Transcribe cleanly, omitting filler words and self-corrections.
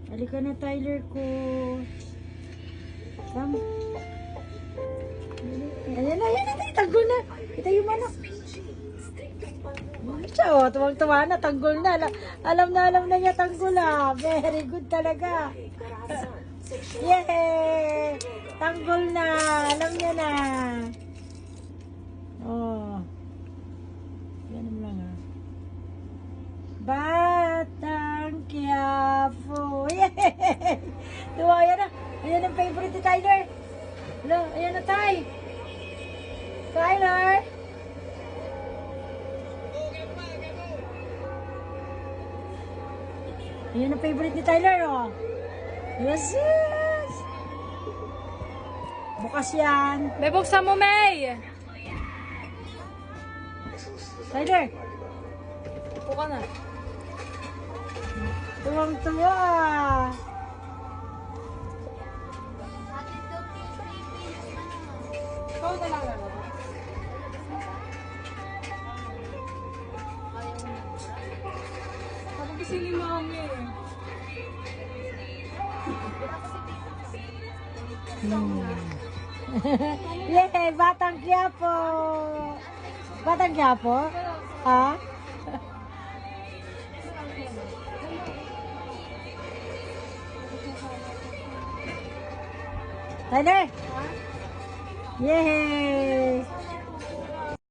Halika na, Tyler ko. Come. Ayan na, tanggol na. Kita yung manok. Siya, oh, tuwang-tuwa na, tanggol na. Alam na niya tanggol, ah. Very good talaga. Yay! Tanggol na. Alam niya na. Oh. Yan mo lang, ah. Batang Quiapo. Yay! Tuwa, yan na. Ayan ang favorite ni Tyler. Hello, ayan na, Ty. Tyler. Ayan ang favorite ni Tyler, oh. Yes, yes. Bukas yan. May buksan mo, May! Tyler. Upo ka na. Tuwang-tuwa. Ikaw na lang ano. Parang kasi ni Mami. Yay, Batang Quiapo. Batang Quiapo? Ha? Tyler. Yay!